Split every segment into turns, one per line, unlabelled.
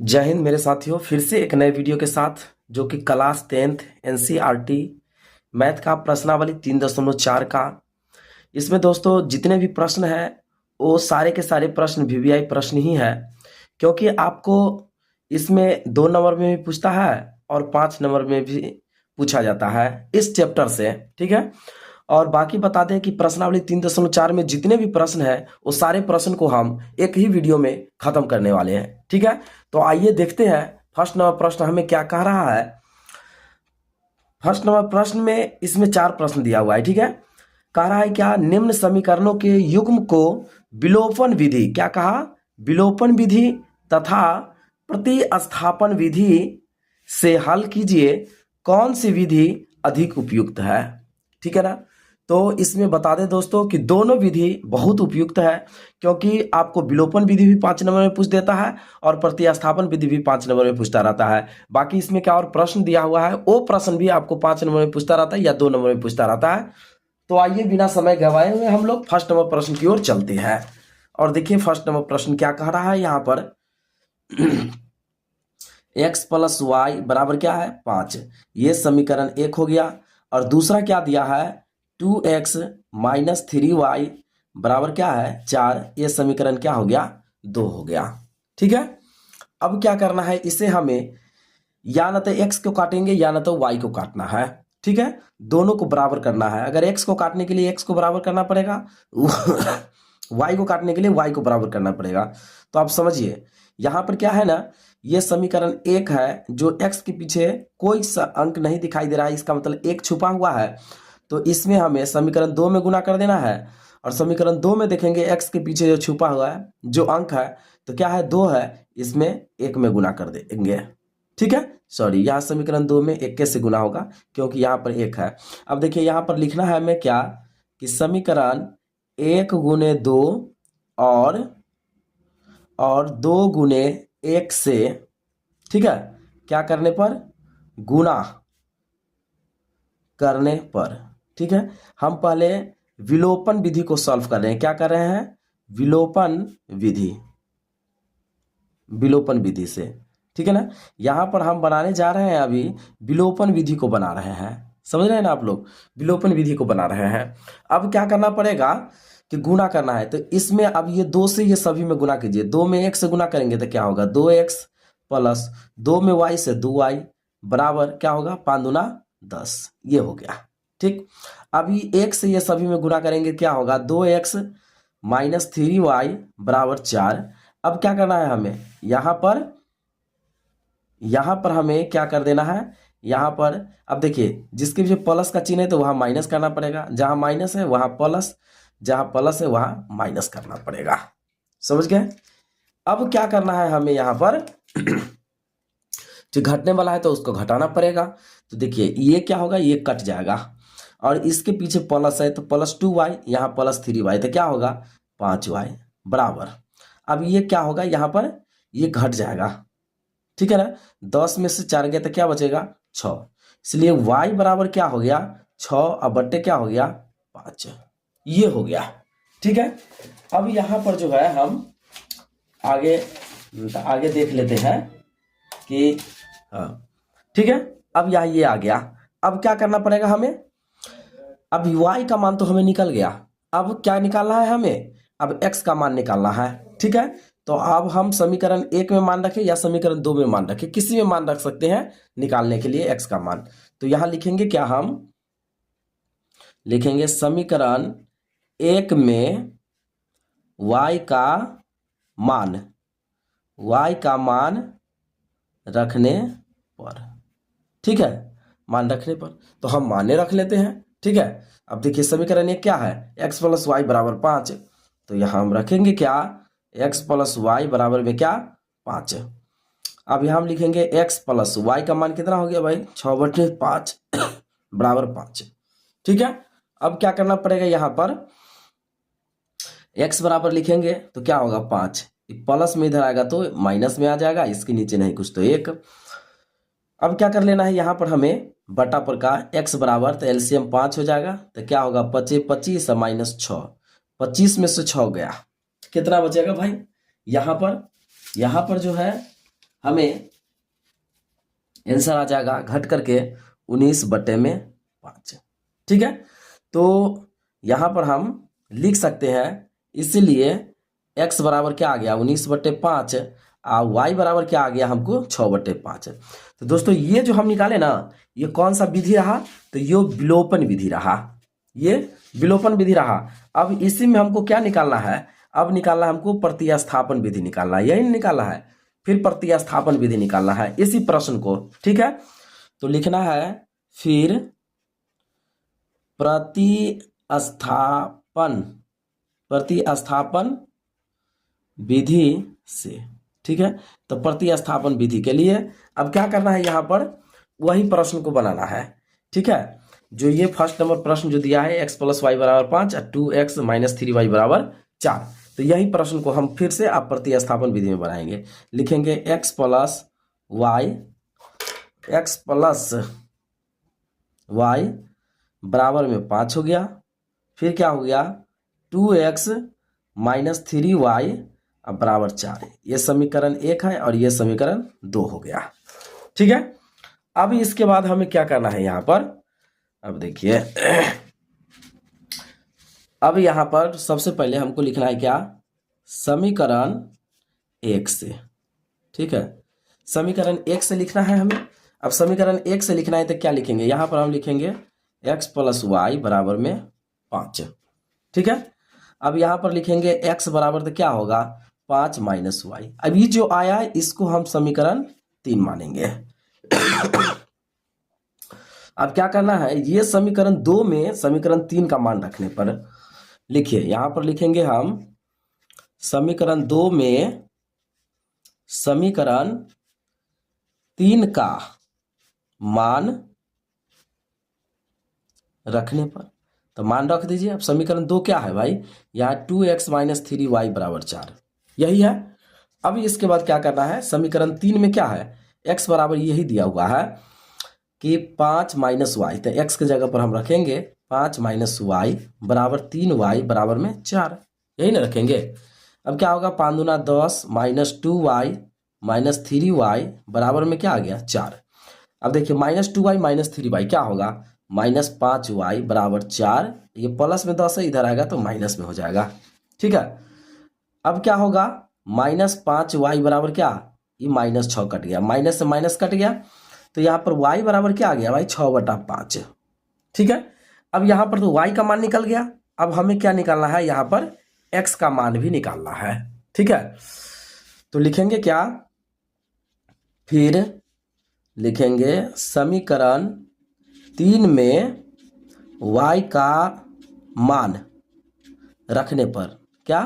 जय हिंद मेरे साथियों, फिर से एक नए वीडियो के साथ जो कि क्लास 10th एनसीईआरटी मैथ का प्रश्नावली 3.4 का। इसमें दोस्तों जितने भी प्रश्न हैं वो सारे के सारे प्रश्न वीवीआई प्रश्न ही है, क्योंकि आपको इसमें 2 नंबर में भी पूछता है और 5 नंबर में भी पूछा जाता है इस चैप्टर से। ठीक है, और बाकी बता दें कि प्रश्नावली 3.4 में जितने भी प्रश्न हैं वो सारे प्रश्न को हम एक ही वीडियो में खत्म करने वाले हैं। ठीक है, तो आइए देखते हैं फर्स्ट नंबर प्रश्न हमें क्या कह रहा है। फर्स्ट नंबर प्रश्न में इसमें 4 प्रश्न दिया हुआ है। ठीक है, कह रहा है क्या, निम्न समीकरणों के युग्म को विलोपन विधि, क्या कहा, विलोपन विधि तथा प्रतिस्थापन विधि से हल कीजिए, कौन सी विधि अधिक उपयुक्त है। ठीक है ना, तो इसमें बता दें दोस्तों कि दोनों विधि बहुत उपयुक्त है, क्योंकि आपको विलोपन विधि भी 5 नंबर में पूछ देता है और प्रतिस्थापन विधि भी 5 नंबर में पूछता रहता है। बाकी इसमें क्या और प्रश्न दिया हुआ है, वो प्रश्न भी आपको 5 नंबर में पूछता रहता है या 2 नंबर में पूछता रहता है। तो आइए बिना समय गंवाए हुए हम लोग फर्स्ट नंबर प्रश्न की ओर चलते हैं और देखिए फर्स्ट नंबर प्रश्न क्या कह रहा है यहाँ पर। x प्लस वाई बराबर क्या है 5, ये समीकरण 1 हो गया। और दूसरा क्या दिया है 2x माइनस 3y बराबर क्या है 4, ये समीकरण क्या हो गया 2 हो गया। ठीक है, अब क्या करना है, इसे हमें या ना तो x को काटेंगे या ना तो y को काटना है। ठीक है, दोनों को बराबर करना है। अगर x को काटने के लिए x को बराबर करना पड़ेगा, y को काटने के लिए y को बराबर करना पड़ेगा। तो आप समझिए यहाँ पर क्या है ना, ये समीकरण 1 है, जो x के पीछे कोई अंक नहीं दिखाई दे रहा है, इसका मतलब 1 छुपा हुआ है। तो इसमें हमें समीकरण 2 में गुना कर देना है और समीकरण 2 में देखेंगे x के पीछे जो छुपा हुआ है जो अंक है तो क्या है 2 है, इसमें 1 में गुना कर देंगे। ठीक है, सॉरी, यहाँ समीकरण 2 में 1 से गुना होगा क्योंकि यहाँ पर 1 है। अब देखिए यहाँ पर लिखना है हमें क्या कि समीकरण 1 गुने 2 और 2 गुने 1 से, ठीक है, क्या करने पर, गुना करने पर। ठीक है, हम पहले विलोपन विधि को सॉल्व कर रहे हैं। क्या कर रहे हैं, विलोपन विधि, विलोपन विधि से। ठीक है ना, यहाँ पर हम बनाने जा रहे हैं, अभी विलोपन विधि को बना रहे हैं। समझ रहे हैं ना आप लोग, विलोपन विधि को बना रहे हैं। अब क्या करना पड़ेगा कि गुना करना है, तो इसमें अब ये 2 से ये सभी में गुना कीजिए। 2 में 1 से गुना करेंगे तो क्या होगा 2x प्लस 2 में y से 2y बराबर क्या होगा 5 दूना 10, ये हो गया। ठीक, अभी 1 से ये सभी में गुना करेंगे, क्या होगा 2x माइनस 3y बराबर 4। अब क्या करना है हमें, यहाँ पर हमें क्या कर देना है, यहाँ पर अब देखिए जिसके पीछे प्लस का चिन्ह है तो वहाँ माइनस करना पड़ेगा, जहाँ माइनस है वहाँ प्लस, जहाँ प्लस है वहाँ माइनस करना पड़ेगा। समझ गए। अब क्या करना है हमें यहाँ पर जो घटने वाला है तो उसको घटाना पड़ेगा। तो देखिए ये क्या होगा, ये कट जाएगा और इसके पीछे प्लस है तो प्लस 2y, यहाँ प्लस 3y, तो क्या होगा 5y बराबर। अब ये क्या होगा, यहाँ पर ये घट जाएगा। ठीक है ना, 10 में से 4 गया तो क्या बचेगा 6, इसलिए y बराबर क्या हो गया 6 और बट्टे क्या हो गया 5, ये हो गया। ठीक है, अब यहाँ पर जो है हम आगे देख लेते हैं कि हाँ, ठीक है, अब यहाँ ये आ गया। अब क्या करना पड़ेगा हमें, अब y का मान तो हमें निकल गया, अब क्या निकालना है हमें, अब x का मान निकालना है। ठीक है, तो अब हम समीकरण 1 में मान रखें या समीकरण 2 में मान रखें, किसी में मान रख सकते हैं निकालने के लिए x का मान। तो यहाँ लिखेंगे क्या, हम लिखेंगे समीकरण 1 में y का मान रखने पर। ठीक है, मान रखने पर तो हम माने रख लेते हैं। ठीक है, अब देखिए समीकरण 1 क्या है, x प्लस वाई बराबर 5, तो यहाँ हम रखेंगे क्या x प्लस वाई बराबर में क्या 5। अब यहाँ हम लिखेंगे x प्लस वाई का मान कितना हो गया भाई 6/5 बराबर 5। ठीक है, अब क्या करना पड़ेगा, यहाँ पर x बराबर लिखेंगे तो क्या होगा 5, प्लस में इधर आएगा तो माइनस में आ जाएगा, इसके नीचे नहीं कुछ तो 1। अब क्या कर लेना है, यहाँ पर हमें बटा पर का x बराबर, तो एलसीएम 5 हो जाएगा, तो क्या होगा 25 25 माइनस 6, 25 में से 6 गया, कितना बचेगा भाई, यहाँ पर जो है हमें आंसर आ जाएगा घट करके 19/5। ठीक है, तो यहाँ पर हम लिख सकते हैं, इसीलिए x बराबर क्या आ गया 19/5 और y बराबर क्या आ गया हमको 6/5। तो दोस्तों ये जो हम निकाले ना, ये कौन सा विधि रहा, तो ये विलोपन विधि रहा, ये विलोपन विधि रहा। अब इसी में हमको क्या निकालना है, अब निकालना है हमको प्रतिस्थापन विधि निकालना है, यही निकालना है, फिर प्रतिस्थापन विधि निकालना है इसी प्रश्न को। ठीक है, तो लिखना है फिर प्रतिस्थापन विधि से। ठीक है, तो प्रतिस्थापन विधि के लिए अब क्या करना है, यहाँ पर वही प्रश्न को बनाना है। ठीक है, जो ये फर्स्ट नंबर प्रश्न जो दिया है x + y = 5 और 2x - 3y = 4, तो यही प्रश्न को हम फिर से आप प्रतिस्थापन विधि में बनाएंगे। लिखेंगे x + y बराबर में 5 हो गया, फिर क्या हो गया 2x - 3y बराबर 4। ये समीकरण 1 है और ये समीकरण 2 हो गया। ठीक है, अब इसके बाद हमें क्या करना है यहाँ पर, अब देखिए अब यहाँ पर सबसे पहले हमको लिखना है क्या, समीकरण 1 से। ठीक है, समीकरण 1 से लिखना है हमें। अब समीकरण 1 से लिखना है तो क्या लिखेंगे, यहाँ पर हम लिखेंगे x + y बराबर में 5। ठीक है, अब यहाँ पर लिखेंगे x बराबर तो क्या होगा 5 - y। अब ये जो आया है इसको हम समीकरण 3 मानेंगे। अब क्या करना है, ये समीकरण 2 में समीकरण 3 का मान रखने पर लिखिए, यहां पर लिखेंगे हम समीकरण 2 में समीकरण 3 का मान रखने पर, तो मान रख दीजिए। अब समीकरण 2 क्या है भाई, यहाँ 2x - 3y = 4, यही है। अब इसके बाद क्या करना है, समीकरण 3 में क्या है, x बराबर यही दिया हुआ है कि 5 - y, तो x की जगह पर हम रखेंगे 5 - y बराबर 3y बराबर में 4, यही ना रखेंगे। अब क्या होगा 5 दूना 10 - 2y - 3y बराबर में क्या आ गया 4। अब देखिए -2y - 3y क्या होगा -5y बराबर 4, ये प्लस में 10 है, इधर आएगा तो माइनस में हो जाएगा। ठीक है, अब क्या होगा -5y बराबर क्या, ये -6 कट गया, माइनस से माइनस कट गया, तो यहाँ पर y बराबर क्या आ गया भाई 6/5। ठीक है, अब यहाँ पर तो y का मान निकल गया। अब हमें क्या निकालना है, यहाँ पर x का मान भी निकालना है। ठीक है, तो लिखेंगे क्या, फिर लिखेंगे समीकरण 3 में y का मान रखने पर, क्या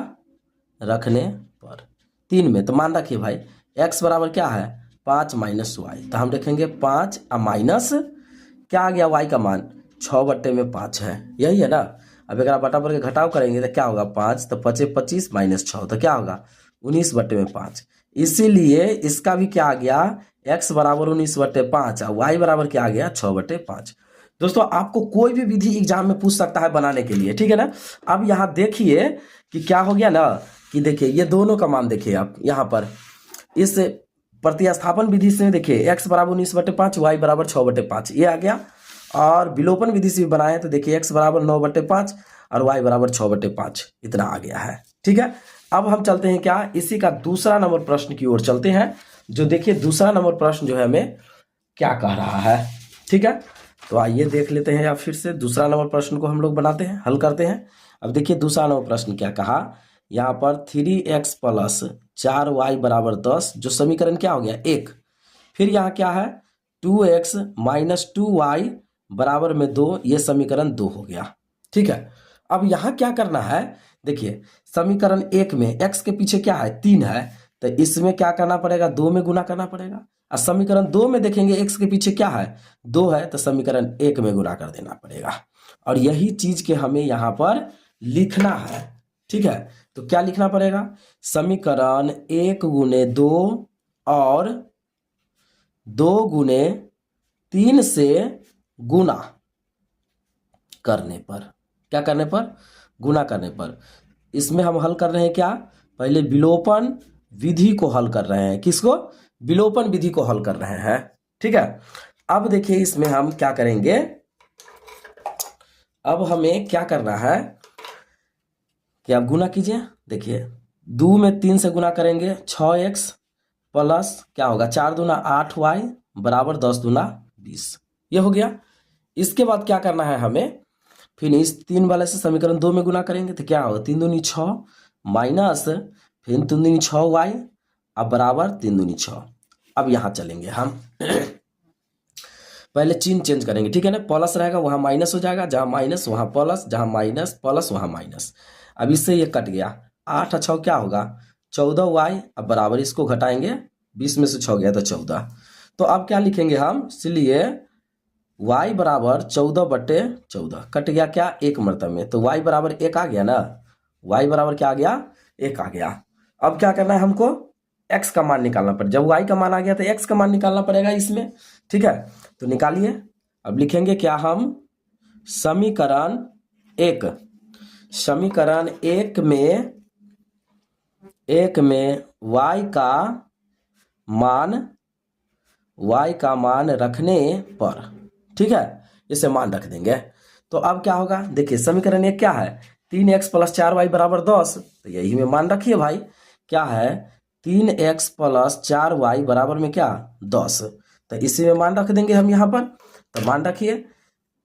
रखने पर 3 में, तो मान रखिए भाई x बराबर क्या है 5 - y, तो हम लिखेंगे 5 माइनस क्या आ गया y का मान 6/5 है, यही है ना। अब अगर आप बटा पर के घटाव करेंगे तो क्या होगा 5, तो 5 × 25 - 6, तो क्या होगा 19/5। इसीलिए इसका भी क्या आ गया x बराबर 19/5 और y बराबर क्या आ गया 6/5। दोस्तों आपको कोई भी विधि एग्जाम में पूछ सकता है बनाने के लिए, ठीक है ना। अब यहाँ देखिए कि क्या हो गया ना, कि देखिए ये दोनों का मान देखिए आप यहाँ पर इस प्रतिस्थापन विधि से देखिए x बराबर 19/5 y बराबर 6/5 ये आ गया, और विलोपन विधि से भी बनाए तो देखिए x बराबर 9/5 और y बराबर 6/5 इतना आ गया है। ठीक है, अब हम चलते हैं क्या, इसी का दूसरा नंबर प्रश्न की ओर चलते हैं। जो देखिए दूसरा नंबर प्रश्न जो है हमें क्या कह रहा है। ठीक है, तो आइए देख लेते हैं, या फिर से दूसरा नंबर प्रश्न को हम लोग बनाते हैं, हल करते हैं। अब देखिए दूसरा नंबर प्रश्न क्या कहा, यहाँ पर 3x + 4y बराबर 10, जो समीकरण क्या हो गया 1। फिर यहाँ क्या है 2x - 2y बराबर में 2, ये समीकरण 2 हो गया। ठीक है, अब यहाँ क्या करना है, देखिए समीकरण 1 में x के पीछे क्या है 3 है, तो इसमें क्या करना पड़ेगा 2 में गुना करना पड़ेगा। और समीकरण 2 में देखेंगे x के पीछे क्या है 2 है, तो समीकरण 1 में गुना कर देना पड़ेगा। और यही चीज के हमें यहाँ पर लिखना है। ठीक है, तो क्या लिखना पड़ेगा, समीकरण 1 × 2 और 2 × 3 से गुना करने पर, क्या करने पर, गुना करने पर। इसमें हम हल कर रहे हैं क्या, पहले विलोपन विधि को हल कर रहे हैं, किसको, विलोपन विधि को हल कर रहे हैं। ठीक है, अब देखिए इसमें हम क्या करेंगे, अब हमें क्या करना है कि आप गुना कीजिए। देखिए 2 में 3 से गुना करेंगे 6x प्लस क्या होगा 4 दूना 8y बराबर 10 दूना 20, ये हो गया। इसके बाद क्या करना है हमें, फिर इस 3 वाले से समीकरण 2 में गुना करेंगे तो क्या होगा 3 दूनी 6 माइनस फिर 3 दूनी 6y अब बराबर 3 दूनी 6। अब यहाँ चलेंगे हम पहले चिन्ह चेंज करेंगे, ठीक है ना, प्लस रहेगा वहाँ माइनस हो जाएगा, जहाँ माइनस वहाँ प्लस, जहाँ माइनस प्लस वहाँ माइनस। अब इससे ये कट गया, 8 और 6 क्या होगा 14y, अब बराबर इसको घटाएंगे 20 में से 6 गया तो 14। तो अब क्या लिखेंगे हम, इसलिए y बराबर 14/14 कट गया क्या एक मरतबे में, तो y बराबर 1 आ गया ना, y बराबर क्या आ गया 1 आ गया। अब क्या करना है हमको x का मान निकालना पड़ेगा, जब y का मान आ गया तो x का मान निकालना पड़ेगा इसमें। ठीक है, तो निकालिए। अब लिखेंगे क्या हम, समीकरण 1 में y का मान रखने पर, ठीक है, इसे मान रख देंगे। तो अब क्या होगा, देखिए समीकरण 1 क्या है 3x + 4y बराबर 10, तो यही में मान रखिए भाई, क्या है 3x + 4y बराबर में क्या 10, तो इसी में मान रख देंगे हम यहाँ पर। तो मान रखिए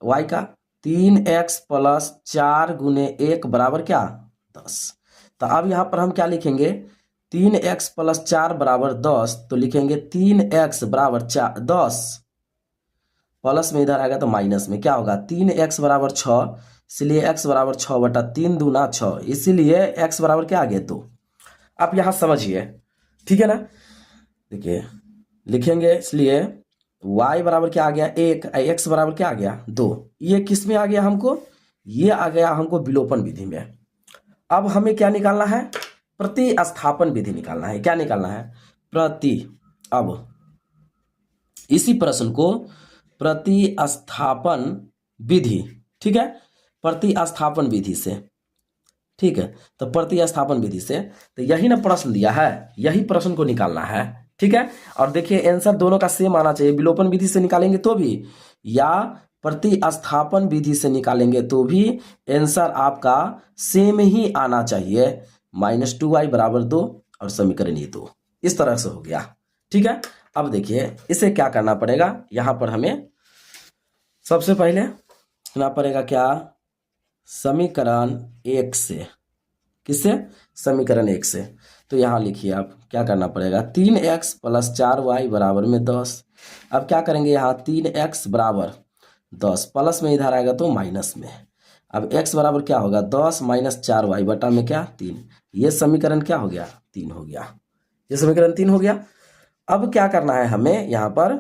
y का 3x + 4 गुने 1 बराबर क्या 10। तो अब यहाँ पर हम क्या लिखेंगे 3x + 4 बराबर 10, तो लिखेंगे 3x बराबर 10 प्लस में इधर आएगा तो माइनस में क्या होगा 3x बराबर 6, इसलिए x बराबर 6/3 दूना 6, इसीलिए x बराबर क्या आ गया 2। आप यहाँ समझिए, ठीक है ना। देखिए लिखेंगे, इसलिए y बराबर क्या आ गया 1, x बराबर क्या आ गया 2, ये किस में आ गया हमको, ये आ गया हमको विलोपन विधि में। अब हमें क्या निकालना है, प्रतिस्थापन विधि निकालना है। क्या निकालना है अब इसी प्रश्न को प्रतिस्थापन विधि, ठीक है, प्रतिस्थापन विधि से, ठीक है, तो प्रतिस्थापन विधि से तो यही ना प्रश्न दिया है, यही प्रश्न को निकालना है। ठीक है, और देखिए आंसर दोनों का सेम आना चाहिए, विलोपन विधि से निकालेंगे तो भी या प्रतिस्थापन विधि से निकालेंगे तो भी आंसर आपका सेम ही आना चाहिए, -2y बराबर 2 और समीकरण ये 2, इस तरह से हो गया। ठीक है, अब देखिए इसे क्या करना पड़ेगा, यहां पर हमें सबसे पहले करना पड़ेगा क्या, समीकरण 1 से, किससे, समीकरण 1 से। तो यहाँ लिखिए आप क्या करना पड़ेगा 3x + 4y बराबर में 10। अब क्या करेंगे यहाँ 3x बराबर 10 प्लस में इधर आएगा तो माइनस में, अब x बराबर क्या होगा 10 - 4y बटा में क्या 3, ये समीकरण क्या हो गया 3 हो गया, ये समीकरण 3 हो गया। अब क्या करना है हमें यहाँ पर,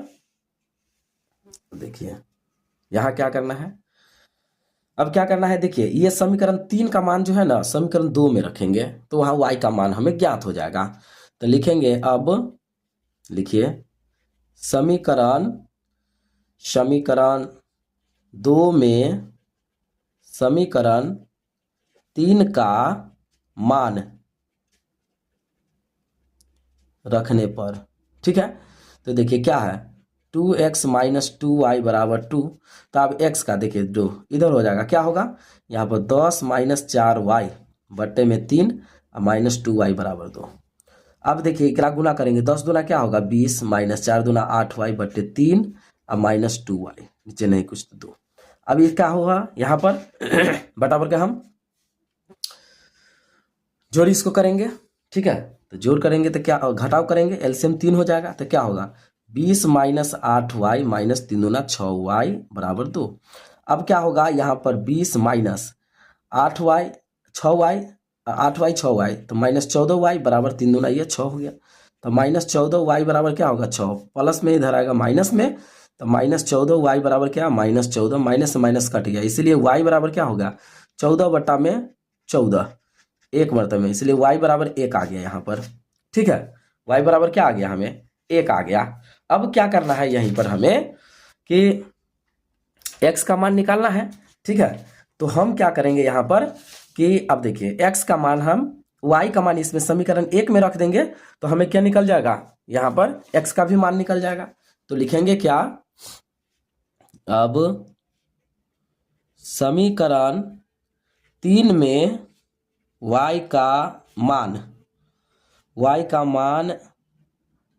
देखिए यहाँ क्या करना है, अब क्या करना है, देखिए ये समीकरण 3 का मान जो है ना समीकरण 2 में रखेंगे तो वहाँ y का मान हमें ज्ञात हो जाएगा। तो लिखेंगे, अब लिखिए समीकरण 2 में समीकरण 3 का मान रखने पर, ठीक है, तो देखिए क्या है 2x - 2y बराबर 2, तो अब x का देखिए 2 इधर हो जाएगा, क्या होगा यहाँ पर 10 - 4y बट्टे में 3 और -2y बराबर 2। अब देखिए क्या गुना करेंगे 10 दूना क्या होगा 20 - 4 दूना 8y बट्टे 3 और -2y, नीचे नहीं कुछ तो 2। अब ये क्या होगा यहाँ पर बराबर के हम जोड़ इसको करेंगे, ठीक है, तो जोड़ करेंगे तो क्या घटाव करेंगे एलसीएम 3 हो जाएगा, तो क्या होगा 20 - 8y - 3 दूना 6y बराबर 2। अब क्या होगा यहाँ पर 20 - 8y 6y 8y 6y तो -14y बराबर 3 दूना ये 6 हो गया, तो -14y बराबर क्या होगा 6, प्लस में इधर आएगा माइनस में, तो -14y बराबर क्या -14, माइनस से माइनस कट गया, इसीलिए y बराबर क्या होगा 14 बटा में 14 एक मरतबे में, इसलिए y बराबर 1 आ गया यहाँ पर। ठीक है, y बराबर क्या आ गया हमें 1 आ गया। अब क्या करना है यहीं पर हमें कि x का मान निकालना है, ठीक है, तो हम क्या करेंगे यहाँ पर कि अब देखिए x का मान हम y का मान इसमें समीकरण 1 में रख देंगे तो हमें क्या निकल जाएगा यहाँ पर x का भी मान निकल जाएगा। तो लिखेंगे क्या, अब समीकरण 3 में y का मान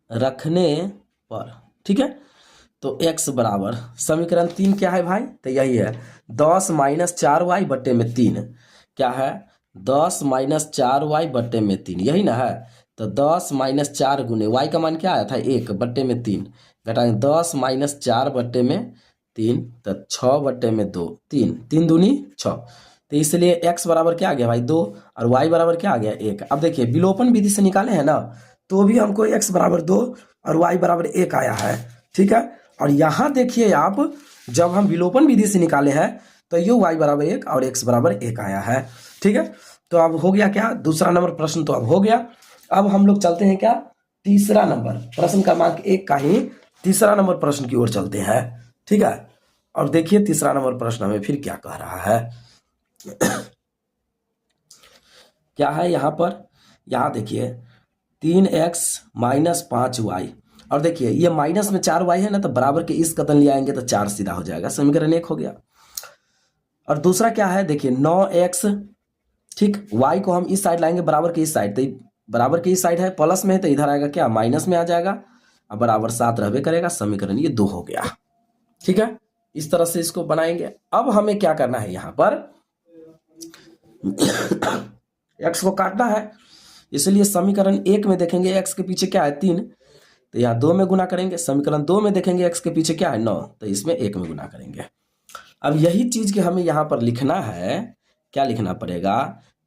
रखने पर, ठीक है, तो x बराबर समीकरण 3 क्या है भाई, तो यही है 10 - 4y बट्टे में 3, क्या है 10 - 4y बट्टे में 3, यही ना है। तो 10 - 4 गुने y का मान क्या आया था 1 बट्टे में 3, घटाएंगे 10 - 4 बट्टे में 3, तो 6 बट्टे में 2, 3 3 दूनी 6, तो इसलिए x बराबर क्या आ गया भाई 2 और y बराबर क्या आ गया 1। अब देखिए विलोपन विधि से निकाले हैं ना, तो भी हमको x बराबर 2 और y बराबर 1 आया है, ठीक है। और यहाँ देखिए आप, जब हम विलोपन विधि से निकाले हैं तो ये y बराबर 1 और x बराबर 1 आया है, ठीक है। तो अब हो गया क्या, दूसरा नंबर प्रश्न तो अब हो गया। अब हम लोग चलते हैं क्या, तीसरा नंबर प्रश्न क्रमांक 1 का ही तीसरा नंबर प्रश्न की ओर चलते हैं, ठीक है। और देखिए तीसरा नंबर प्रश्न हमें फिर क्या कह रहा है। क्या है यहाँ पर, यहाँ देखिए 3x - 5y, और देखिए ये माइनस में 4y है ना, तो बराबर के इस कदम ले आएंगे तो 4 सीधा हो जाएगा, समीकरण 1 हो गया। और दूसरा क्या है, देखिए 9x, ठीक, y को हम इस साइड लाएंगे बराबर के इस साइड, तो बराबर के इस साइड है प्लस में है, तो इधर आएगा क्या माइनस में आ जाएगा, अब बराबर 7 रहबे करेगा, समीकरण ये 2 हो गया, ठीक है। इस तरह से इसको बनाएंगे। अब हमें क्या करना है, यहाँ पर x को काटना है, इसलिए समीकरण 1 में देखेंगे x के पीछे क्या है 3, तो यहाँ 2 में गुना करेंगे, समीकरण 2 में देखेंगे x के पीछे क्या है 9, तो इसमें 1 में गुना करेंगे। अब यही चीज के हमें यहाँ पर लिखना है, क्या लिखना पड़ेगा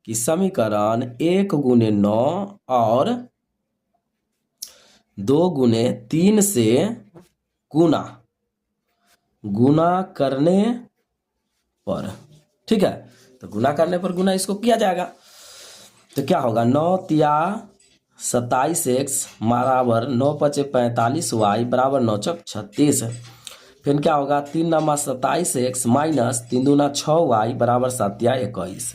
कि समीकरण 1 गुने 9 और 2 गुने 3 से गुना करने पर, ठीक है, तो गुना करने पर गुना इसको किया जाएगा, तो क्या होगा 9 तिया 27x बराबर 9 पचे 45y बराबर 9 चौक 36, फिर क्या होगा 3 नमा 27x माइनस 3 दूना 6y बराबर 7 या 21,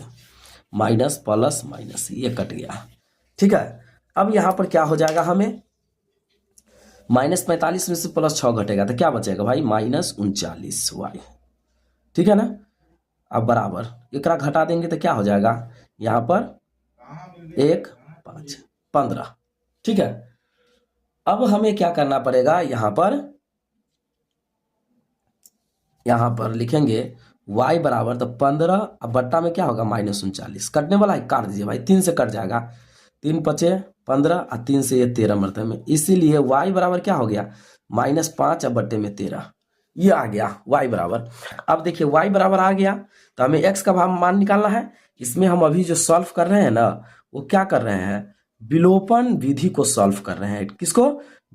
माइनस प्लस माइनस ये कट गया, ठीक है। अब यहाँ पर क्या हो जाएगा, हमें -45 में से +6 घटेगा तो क्या बचेगा भाई -39y, ठीक है ना। अब बराबर एकरा घटा देंगे तो क्या हो जाएगा, यहाँ पर 1 5 15, ठीक है। अब हमें क्या करना पड़ेगा, यहाँ पर लिखेंगे y बराबर तो 15, अब बट्टा में क्या होगा -39, कटने वाला है काट दीजिए भाई, 3 से कट जाएगा, 3 पचे 15 और 3 से ये 13 मरते में, इसीलिए y बराबर क्या हो गया -5 अब बट्टे में 13, ये आ गया y बराबर। अब देखिए y बराबर आ गया, तो हमें x का मान निकालना है। इसमें हम अभी जो सॉल्व कर रहे हैं ना, वो क्या कर रहे हैं, विलोपन विधि को सॉल्व कर रहे हैं। किसको,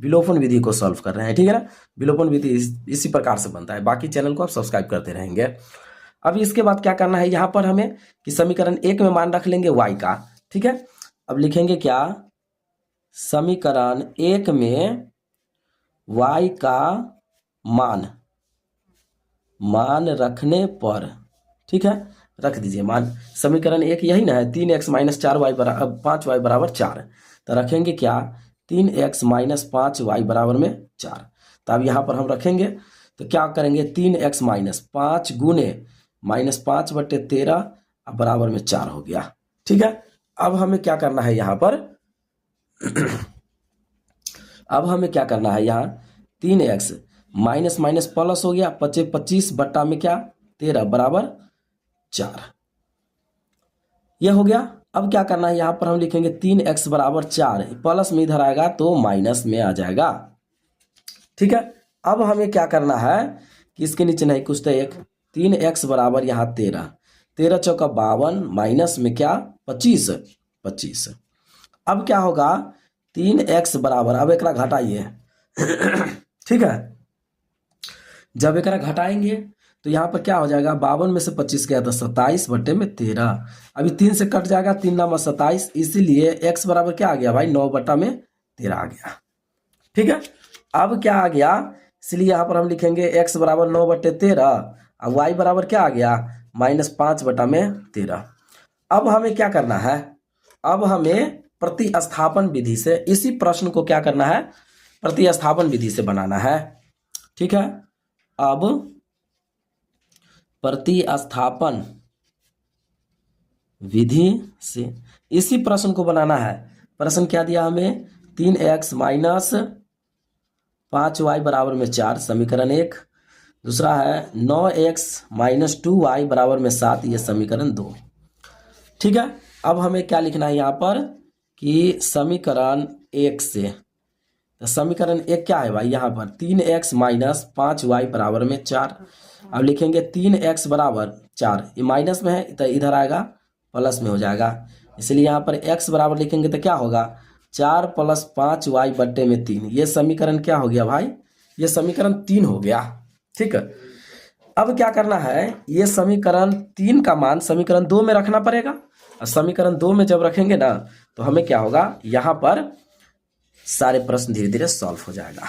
विलोपन विधि को सॉल्व कर रहे हैं, ठीक है ना। विलोपन विधि इसी प्रकार से बनता है, बाकी चैनल को आप सब्सक्राइब करते रहेंगे। अब इसके बाद क्या करना है, यहाँ पर हमें कि समीकरण 1 में मान रख लेंगे y का, ठीक है। अब लिखेंगे क्या, समीकरण 1 में y का मान रखने पर, ठीक है, रख दीजिए मान, समीकरण 1 यही ना है 3x - 4y बराबर 5y बराबर 4, तो रखेंगे क्या 3x - 5y बराबर में 4, तो अब यहाँ पर हम रखेंगे तो क्या करेंगे 3x - 5 गुने -5 बट्टे 13 अब बराबर में 4 हो गया, ठीक है। अब हमें क्या करना है यहाँ पर अब हमें क्या करना है, यहाँ 3x माइनस माइनस प्लस हो गया, 25 बट्टा में क्या 13 बराबर 4, यह हो गया। अब क्या करना है, यहाँ पर हम लिखेंगे 3x बराबर 4, प्लस में इधर आएगा तो माइनस में आ जाएगा, ठीक है। अब हमें क्या करना है कि इसके नीचे नहीं कुछ तो 3x बराबर यहाँ 13 चौका 52 माइनस में क्या 25। अब क्या होगा 3x बराबर, अब एक घटाइए ठीक है, जब एक घटाएंगे तो यहाँ पर क्या हो जाएगा 52 में से 25 गया तो 27 बट्टे में 13, अभी 3 से कट जाएगा, 3 नामा 27, इसीलिए x बराबर क्या आ गया भाई 9 बट्टा में 13 आ गया, ठीक है। अब क्या आ गया, इसलिए यहाँ पर हम लिखेंगे x बराबर 9 बट्टे 13 और y बराबर क्या आ गया -5 बट्टा में 13। अब हमें क्या करना है, अब हमें प्रतिस्थापन विधि से, इसी प्रश्न को क्या करना है, प्रतिस्थापन विधि से बनाना है। ठीक है, अब प्रतिस्थापन विधि से इसी प्रश्न को बनाना है। प्रश्न क्या दिया हमें, 3x माइनस 5y बराबर में 4, समीकरण 1। दूसरा है 9x माइनस 2y बराबर में 7, ये समीकरण 2। ठीक है, अब हमें क्या लिखना है यहाँ पर कि समीकरण 1 से, तो समीकरण 1 क्या है भाई, यहाँ पर 3x माइनस 5y बराबर में 4। अब लिखेंगे 3x बराबर 4, ये माइनस में है तो इधर आएगा प्लस में हो जाएगा, इसलिए यहाँ पर x बराबर लिखेंगे तो क्या होगा 4 प्लस 5y बट्टे में 3। ये समीकरण क्या हो गया भाई, ये समीकरण 3 हो गया। ठीक है, अब क्या करना है, ये समीकरण 3 का मान समीकरण 2 में रखना पड़ेगा, और समीकरण 2 में जब रखेंगे ना तो हमें क्या होगा, यहाँ पर सारे प्रश्न धीरे धीरे सॉल्व हो जाएगा।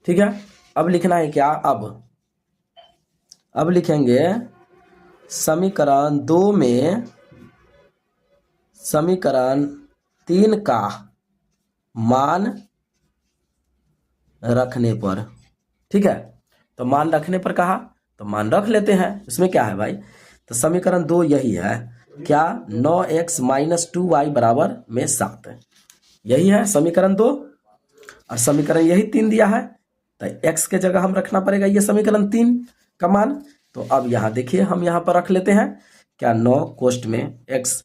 ठीक है, अब लिखना है क्या, अब लिखेंगे समीकरण 2 में समीकरण 3 का मान रखने पर। ठीक है, तो मान रखने पर कहा तो मान रख लेते हैं, इसमें क्या है भाई, तो समीकरण 2 यही है क्या, 9x माइनस 2y बराबर में 7, यही है समीकरण 2, और समीकरण यही 3 दिया है, तो x के जगह हम रखना पड़ेगा ये समीकरण 3 का मान। तो अब यहाँ देखिए हम यहाँ पर रख लेते हैं क्या, 9 कोष्ठ में x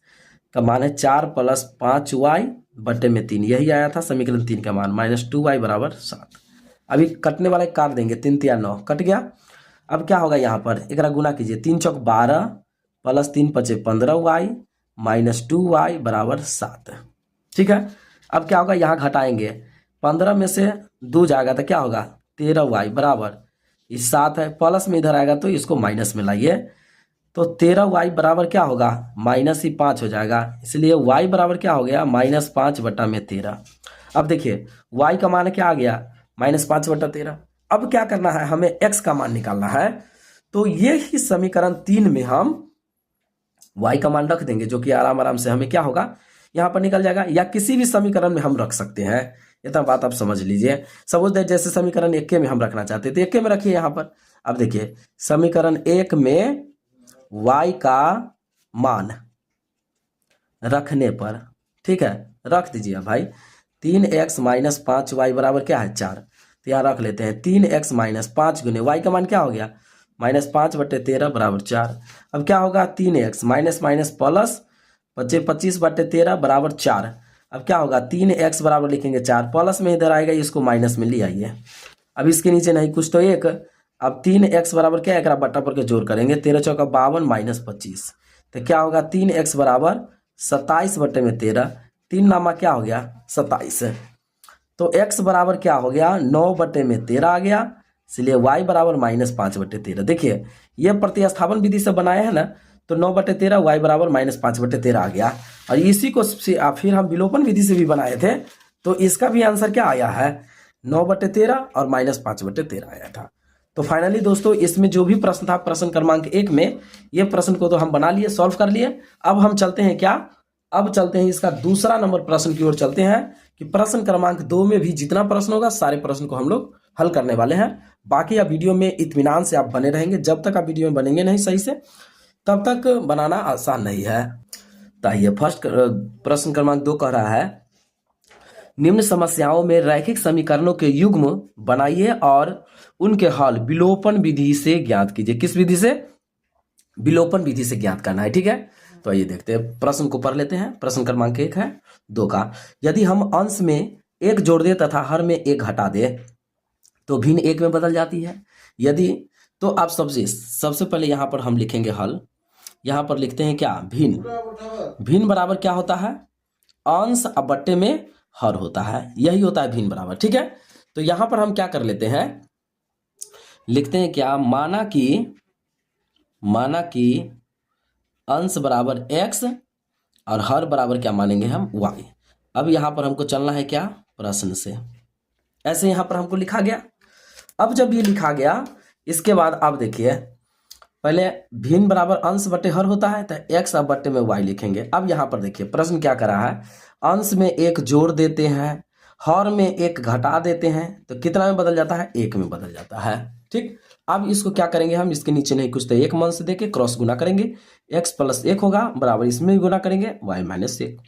का मान है 4 प्लस 5y बटे में 3, यही आया था समीकरण 3 का मान, माइनस 2y बराबर 7। अभी कटने वाले काट देंगे, 3 तिया 9 कट गया। अब क्या होगा, यहाँ पर एक गुना कीजिए, 3 चौक 12 प्लस 3 पचे 15y माइनस 2y बराबर 7। ठीक है, अब क्या होगा, यहाँ घटाएंगे, 15 में से 2 जाएगा तो क्या होगा 13y बराबर, इस 7 है प्लस में इधर आएगा तो इसको माइनस में लाइए, तो 13y बराबर क्या होगा माइनस ही 5 हो जाएगा, इसलिए y बराबर क्या हो गया माइनस 5 बटा में 13। अब देखिए y का मान क्या आ गया माइनस 5 बटा 13। अब क्या करना है, हमें x का मान निकालना है, तो ये ही समीकरण 3 में हम y का मान रख देंगे, जो कि आराम आराम से हमें क्या होगा यहाँ पर निकल जाएगा, या किसी भी समीकरण में हम रख सकते हैं, इतना बात आप समझ लीजिए। सपोज जैसे समीकरण 1 में हम रखना चाहते थे, 1 में रखिए यहाँ पर। अब देखिए समीकरण 1 में y का मान रखने पर, ठीक है रख दीजिए भाई, 3x माइनस 5y बराबर क्या है 4, तो यहाँ रख लेते हैं 3x माइनस 5 गुने y का मान क्या हो गया माइनस 5 बटे 13 बराबर 4। अब क्या होगा 3x माइनस माइनस प्लस 25 बटे 13 बराबर 4। अब क्या होगा 3x बराबर लिखेंगे 4, प्लस में इधर आएगा, इसको माइनस में ले आइए। अब इसके नीचे नहीं कुछ तो 1, अब 3x बराबर क्या है, बट्टा पर के जोड़ करेंगे, 13 चौका 52 माइनस 25, तो क्या होगा 3x बराबर 27 बटे में 13, 3 नामा क्या हो गया 27, तो x बराबर क्या हो गया 9 बटे में 13 आ गया, इसलिए y बराबर माइनस 5 बटे 13। देखिए ये प्रतिस्थापन विधि से बनाए हैं ना, तो 9 बटे 13 y बराबर माइनस 5 बटे 13 आ गया, और इसी को फिर हम विलोपन विधि से भी बनाए थे, तो इसका भी आंसर क्या आया है 9 बटे 13 और माइनस 5 बटे 13 आया था। तो फाइनली दोस्तों इसमें जो भी प्रश्न था प्रश्न क्रमांक 1 में, ये प्रश्न को तो हम बना लिए, सॉल्व कर लिए। अब हम चलते हैं क्या, अब चलते हैं इसका दूसरा नंबर प्रश्न की ओर चलते हैं, कि प्रश्न क्रमांक 2 में भी जितना प्रश्न होगा सारे प्रश्न को हम लोग हल करने वाले हैं। बाकी आप वीडियो में इत्मीनान से आप बने रहेंगे, जब तक आप वीडियो में बनेंगे नहीं सही से तब तक बनाना आसान नहीं है। तो ये फर्स्ट प्रश्न क्रमांक 2 कह रहा है, निम्न समस्याओं में रैखिक समीकरणों के युग्म बनाइए और उनके हल विलोपन विधि से ज्ञात कीजिए। किस विधि से, विलोपन विधि से ज्ञात करना है। ठीक है, तो आइए देखते हैं, प्रश्न को पढ़ लेते हैं। प्रश्न क्रमांक 1 है 2 का, यदि हम अंश में 1 जोड़ दे तथा हर में 1 घटा दे तो भिन्न 1 में बदल जाती है। यदि, तो आप सबसे पहले यहाँ पर हम लिखेंगे हल, यहाँ पर लिखते हैं क्या भिन्न। भिन्न बराबर क्या होता है, अंश अब बट्टे में हर होता है, यही होता है भिन्न बराबर। ठीक है, तो यहाँ पर हम क्या कर लेते हैं, लिखते हैं क्या, माना कि अंश बराबर x और हर बराबर क्या मानेंगे हम y। अब यहाँ पर हमको चलना है क्या प्रश्न से, ऐसे यहाँ पर हमको लिखा गया। अब जब ये लिखा गया, इसके बाद आप देखिए पहले भिन्न बराबर अंश बटे हर होता है, तो x अब बटे में y लिखेंगे। अब यहाँ पर देखिए प्रश्न क्या करा है, अंश में एक जोड़ देते हैं, हर में एक घटा देते हैं, तो कितना में बदल जाता है, एक में बदल जाता है। ठीक, अब इसको क्या करेंगे हम, इसके नीचे नहीं कुछ तो एक मन से देके क्रॉस गुना करेंगे, x प्लस 1 होगा बराबर इसमें भी गुना करेंगे y माइनस 1।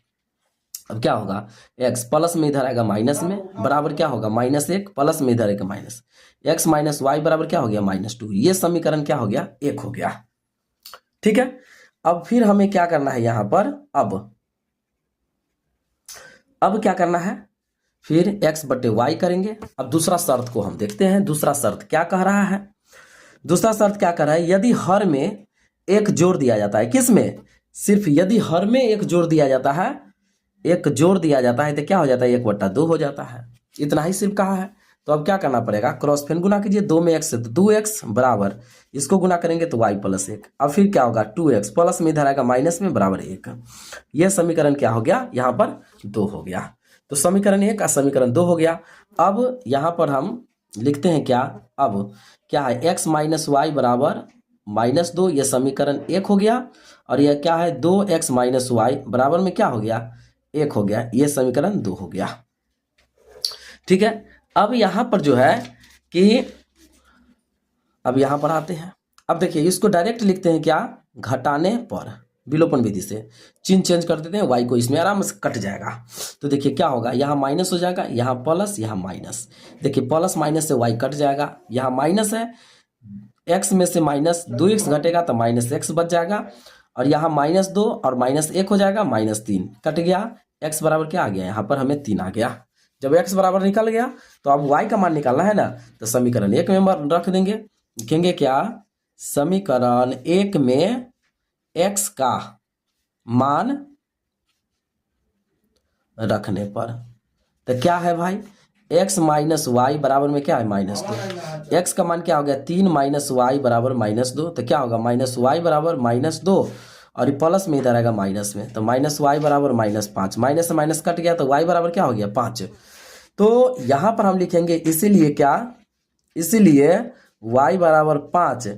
अब क्या होगा, x प्लस में इधर आएगा माइनस में बराबर क्या होगा -1, प्लस में इधर आएगा माइनस, x माइनस वाई बराबर क्या हो गया -2। ये समीकरण क्या हो गया, 1 हो गया। ठीक है, अब फिर हमें क्या करना है यहाँ पर, अब क्या करना है, फिर x बटे वाई करेंगे। अब दूसरा शर्त को हम देखते हैं, दूसरा शर्त क्या कह रहा है, दूसरा शर्त क्या कह रहा है, यदि हर में एक जोड़ दिया जाता है, किस में, सिर्फ यदि हर में एक जोड़ दिया जाता है, एक जोड़ दिया जाता है तो क्या हो जाता है, 1/2 हो जाता है। इतना ही सिर्फ कहा है। तो अब क्या करना पड़ेगा, क्रॉस फिर गुना कीजिए, 2 में x से तो 2x बराबर इसको गुना करेंगे तो y प्लस 1। अब फिर क्या होगा, 2x प्लस में इधर आएगा माइनस में बराबर 1। यह समीकरण क्या हो गया, यहाँ पर 2 हो गया। तो समीकरण 1 और समीकरण 2 हो गया। अब यहाँ पर हम लिखते हैं क्या, अब क्या है, x माइनस वाई बराबर -2, यह समीकरण 1 हो गया। और यह क्या है, 2x माइनस वाई बराबर में क्या हो गया, 1 हो गया। यह समीकरण 2 हो गया। ठीक है, अब यहां पर जो है कि अब यहां पर आते हैं, अब देखिए इसको डायरेक्ट लिखते हैं क्या, घटाने पर विलोपन विधि से चिन्ह चेंज कर देते हैं, y को इसमें आराम से कट जाएगा। तो देखिए क्या होगा, यहाँ माइनस हो जाएगा, यहाँ प्लस, यहाँ माइनस। देखिए प्लस माइनस से y कट जाएगा, यहाँ माइनस है, x में से -2x घटेगा तो -x बच जाएगा, और यहाँ -2 और -1 हो जाएगा, -3 कट गया, x बराबर क्या आ गया, यहाँ पर हमें 3 आ गया। जब x बराबर निकल गया तो अब y का मान निकालना है ना, तो समीकरण 1 में रख देंगे, लिखेंगे क्या, समीकरण 1 में x का मान रखने पर, तो क्या है भाई, x माइनस वाई बराबर में क्या है, -2। x का मान क्या हो गया, 3 माइनस वाई बराबर -2, तो क्या होगा, -y बराबर -2, और प्लस में इधर आएगा माइनस में, तो -y बराबर -5, माइनस से माइनस कट गया तो y बराबर क्या हो गया, 5। तो यहाँ पर हम लिखेंगे इसीलिए क्या, इसीलिए y बराबर 5,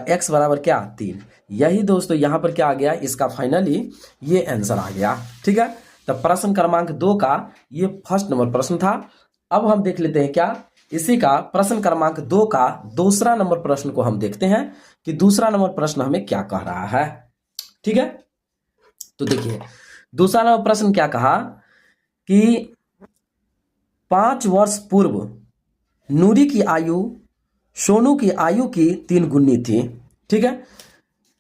x बराबर क्या, 3। यही दोस्तों यहाँ पर क्या आ गया, इसका फाइनली ये आंसर आ गया। ठीक है, तो प्रश्न क्रमांक 2 का ये फर्स्ट नंबर प्रश्न था। अब हम देख लेते हैं क्या, इसी का प्रश्न क्रमांक 2 का दूसरा नंबर प्रश्न को हम देखते हैं कि दूसरा नंबर प्रश्न हमें क्या कह रहा है। ठीक है, तो देखिए दूसरा नंबर प्रश्न क्या कहा कि 5 वर्ष पूर्व नूरी की आयु सोनू की आयु की 3 गुनी थी। ठीक है,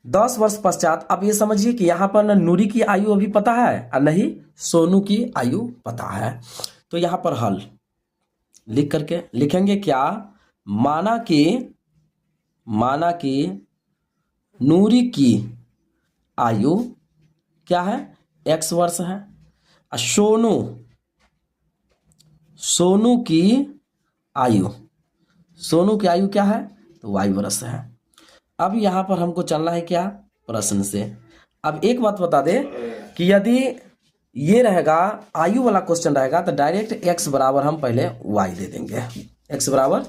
10 वर्ष पश्चात, अब ये समझिए कि यहाँ पर न नूरी की आयु अभी पता है और नहीं सोनू की आयु पता है। तो यहाँ पर हल लिख करके लिखेंगे क्या, माना कि नूरी की आयु क्या है, x वर्ष है, और सोनू की आयु क्या है, तो y वर्ष है। अब यहाँ पर हमको चलना है क्या, प्रश्न से। अब एक बात बता दे कि यदि ये रहेगा आयु वाला क्वेश्चन रहेगा तो डायरेक्ट x बराबर हम पहले y दे देंगे, x बराबर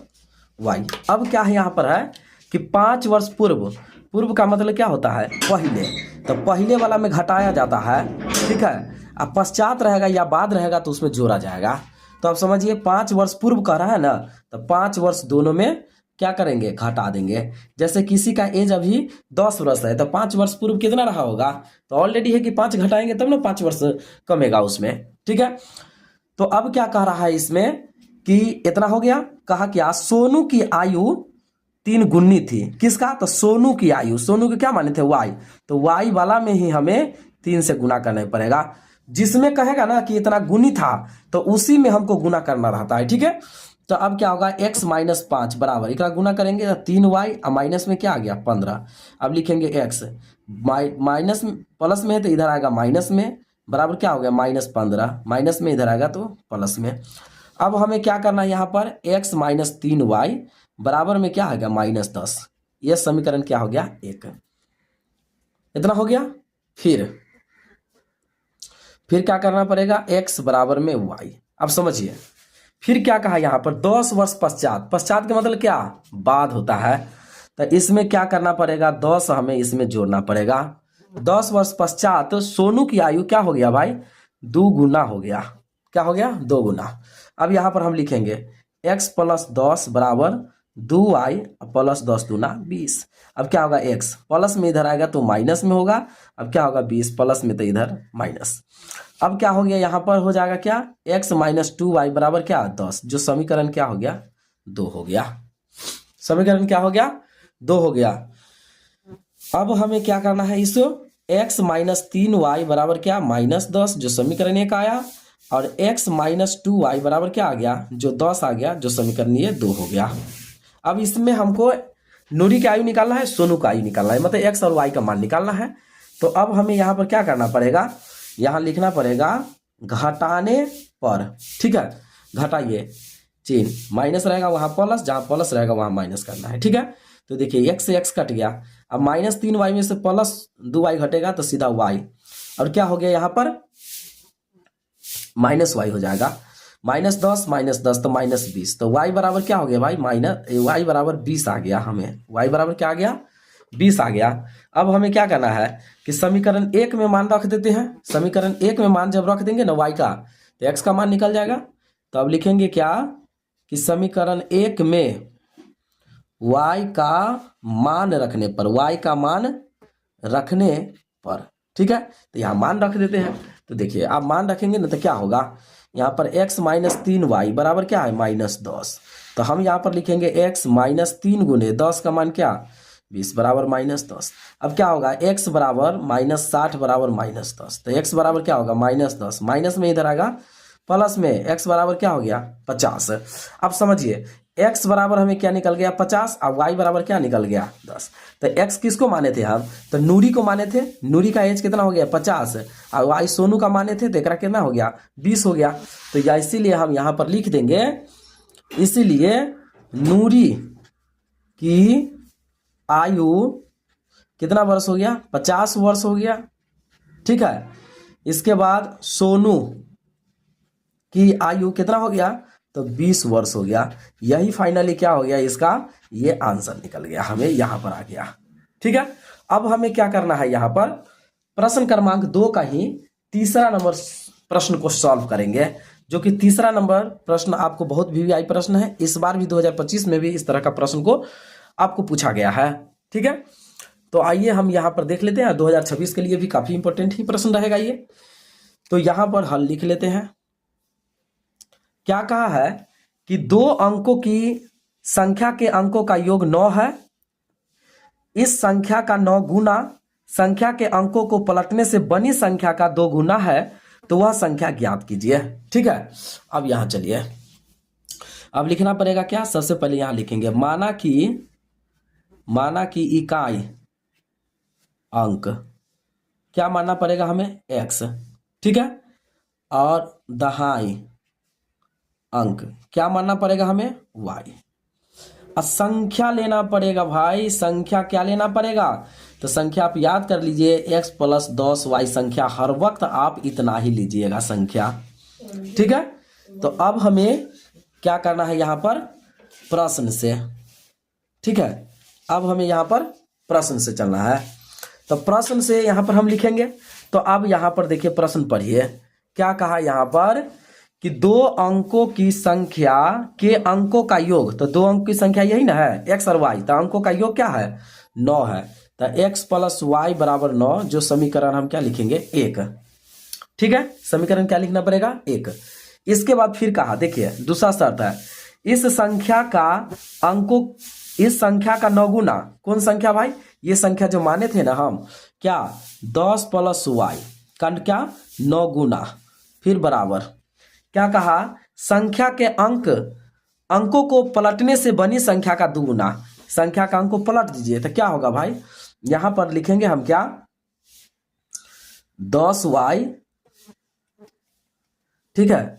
y। अब क्या है यहाँ पर है कि 5 वर्ष पूर्व का मतलब क्या होता है, पहले, तो पहले वाला में घटाया जाता है। ठीक है, अब पश्चात रहेगा या बाद रहेगा तो उसमें जोड़ा जाएगा। तो आप समझिए 5 वर्ष पूर्व कह रहा है ना, तो 5 वर्ष दोनों में क्या करेंगे, घटा देंगे। जैसे किसी का एज अभी 10 वर्ष है तो 5 वर्ष पूर्व कितना रहा होगा, तो ऑलरेडी है कि 5 घटाएंगे तब ना 5 वर्ष कमेगा उसमें। ठीक है, तो अब क्या कह रहा है इसमें कि इतना हो गया, कहा क्या, सोनू की आयु 3 गुनी थी, किसका, तो सोनू की आयु, सोनू के क्या माने थे, y, तो y वाला में ही हमें 3 से गुना करना पड़ेगा। जिसमें कहेगा ना कि इतना गुनी था तो उसी में हमको गुना करना रहता है। ठीक है, तो अब क्या होगा, x माइनस 5 बराबर इतना गुना करेंगे तो 3y, और माइनस में क्या आ गया 15। अब लिखेंगे x माइनस प्लस में है तो इधर आएगा माइनस में, बराबर क्या हो गया -15, माइनस में इधर आएगा तो प्लस में। अब हमें क्या करना है यहाँ पर, x माइनस 3y बराबर में क्या आ गया -10। यह समीकरण क्या हो गया, 1। इतना हो गया। फिर क्या करना पड़ेगा, x बराबर में y। अब समझिए फिर क्या कहा यहाँ पर, 10 वर्ष पश्चात, पश्चात का मतलब क्या, बाद होता है। तो इसमें क्या करना पड़ेगा, 10 हमें इसमें जोड़ना पड़ेगा। 10 वर्ष पश्चात सोनू की आयु क्या हो गया भाई, 2 गुना हो गया। क्या हो गया, 2 गुना। अब यहां पर हम लिखेंगे x + 10 बराबर 2y + 10 दूना 20। अब क्या होगा, x प्लस में इधर आएगा तो माइनस में होगा। अब क्या होगा, 20 प्लस में तो इधर माइनस। अब क्या हो गया, यहां पर हो जाएगा क्या, x - 2y बराबर क्या, 10। जो समीकरण क्या हो गया, 2 हो गया। समीकरण क्या हो गया, 2 हो गया। अब हमें क्या करना है, इस x - 3y बराबर क्या, -10, जो समीकरण 1 आया। और x - 2y बराबर क्या आ गया, जो 10 आ गया, जो समीकरण ये 2 हो गया। अब इसमें हमको नूरी का आयु निकालना है, सोनू का आयु निकालना है, मतलब x और y का मान निकालना है। तो अब हमें यहाँ पर क्या करना पड़ेगा, यहाँ लिखना पड़ेगा घटाने पर। ठीक है, घटाइए, चिन्ह माइनस रहेगा वहां प्लस, जहां प्लस रहेगा वहां माइनस करना है। ठीक है, तो देखिए x से x कट गया। अब -3y में से +2y घटेगा तो सीधा y। और क्या हो गया, यहाँ पर -y हो जाएगा। -10 -10 तो -20। तो y बराबर क्या हो गया भाई, y बराबर 20 आ गया। हमें y बराबर क्या आ गया, 20 आ गया। अब हमें क्या करना है कि समीकरण 1 में मान रख देते हैं। समीकरण 1 में मान जब रख देंगे ना y का, तो x का मान निकल जाएगा। तो अब लिखेंगे क्या कि समीकरण 1 में y का मान रखने पर, y का मान रखने पर, ठीक है, तो यहाँ मान रख देते हैं। तो देखिए आप मान रखेंगे ना तो क्या होगा, यहाँ पर x - 3y बराबर क्या है, -10। तो हम यहाँ पर लिखेंगे x - 3 गुने 10 का मान क्या, 20 बराबर -10। अब क्या होगा, x बराबर -60 बराबर -10। तो x बराबर क्या होगा, -10, माइनस में इधर आएगा प्लस में, x बराबर क्या हो गया, 50। अब समझिए x बराबर हमें क्या निकल गया, 50, और y बराबर क्या निकल गया, 10। तो x किसको माने थे हम, तो नूरी को माने थे। नूरी का एज कितना हो गया, 50, और y सोनू का माने थे, तो एकरा कितना हो गया, 20 हो गया। तो या इसीलिए हम यहाँ पर लिख देंगे, इसीलिए नूरी की आयु कितना वर्ष हो गया, 50 वर्ष हो गया। ठीक है, इसके बाद सोनू की आयु कितना हो गया, तो 20 वर्ष हो गया। यही फाइनली क्या हो गया, इसका ये आंसर निकल गया, हमें यहां पर आ गया। ठीक है, अब हमें क्या करना है, यहां पर प्रश्न क्रमांक 2 का ही तीसरा नंबर प्रश्न को सॉल्व करेंगे, जो कि तीसरा नंबर प्रश्न आपको बहुत वीवीआई प्रश्न है। इस बार भी 2025 में भी इस तरह का प्रश्न को आपको पूछा गया है। ठीक है, तो आइए हम यहां पर देख लेते हैं। 2026 के लिए भी काफी इंपॉर्टेंट ही प्रश्न रहेगा ये। तो यहां पर हल लिख लेते हैं। क्या कहा है कि 2 अंकों की संख्या के अंकों का योग 9 है। इस संख्या का 9 गुना संख्या के अंकों को पलटने से बनी संख्या का 2 गुना है, तो वह संख्या ज्ञात कीजिए। ठीक है, अब यहां चलिए, अब लिखना पड़ेगा क्या, सबसे पहले यहां लिखेंगे माना कि इकाई अंक क्या मानना पड़ेगा हमें, x। ठीक है, और दहाई अंक क्या मानना पड़ेगा हमें, y। संख्या लेना पड़ेगा भाई, संख्या क्या लेना पड़ेगा, तो संख्या आप याद कर लीजिए, x + 10y संख्या हर वक्त आप इतना ही लीजिएगा संख्या। ठीक है, तो अब हमें क्या करना है यहाँ पर, प्रश्न से। ठीक है, अब हमें यहाँ पर प्रश्न से चलना है। तो प्रश्न से यहाँ पर हम लिखेंगे। तो अब यहाँ पर देखिए प्रश्न पढ़िए, क्या कहा यहाँ पर कि 2 अंकों की संख्या के अंकों का योग, तो 2 अंक की संख्या यही ना है, x और y, तो अंकों का योग क्या है, 9 है। तो x + y बराबर 9, जो समीकरण हम क्या लिखेंगे, 1। ठीक है, समीकरण क्या लिखना पड़ेगा, 1। इसके बाद फिर कहा, देखिए दूसरा शर्त है, इस संख्या का 9 गुना, कौन संख्या भाई, ये संख्या जो माने थे ना हम, क्या 10 + y का क्या 9 गुना, फिर बराबर क्या कहा, संख्या के अंकों को पलटने से बनी संख्या का 2 गुना। संख्या का अंक को पलट दीजिए तो क्या होगा भाई, यहां पर लिखेंगे हम क्या, 10y। ठीक है,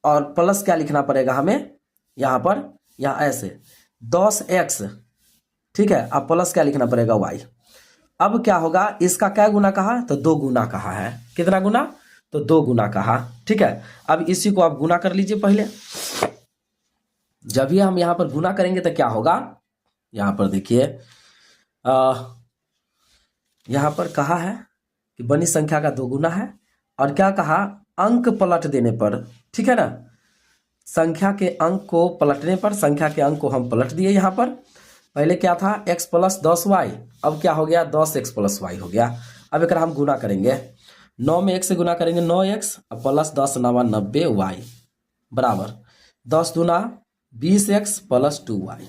और प्लस क्या लिखना पड़ेगा हमें यहां पर, यहां ऐसे 10x। ठीक है, अब प्लस क्या लिखना पड़ेगा, y। अब क्या होगा, इसका क्या गुना कहा, तो 2 गुना कहा है। कितना गुना, तो 2 गुना कहा। ठीक है, अब इसी को आप गुना कर लीजिए पहले। जब भी हम यहां पर गुना करेंगे तो क्या होगा, यहाँ पर देखिए यहाँ पर कहा है कि बनी संख्या का दोगुना है, और क्या कहा, अंक पलट देने पर, ठीक है ना, संख्या के अंक को पलटने पर, संख्या के अंक को हम पलट दिए। यहाँ पर पहले क्या था, x प्लस 10y, अब क्या हो गया 10x प्लस y हो गया। अब एक हम गुना करेंगे, 9 में 1 से गुना करेंगे 9x, अब प्लस 10 9 90y बराबर 10 दूना 20x प्लस 2y।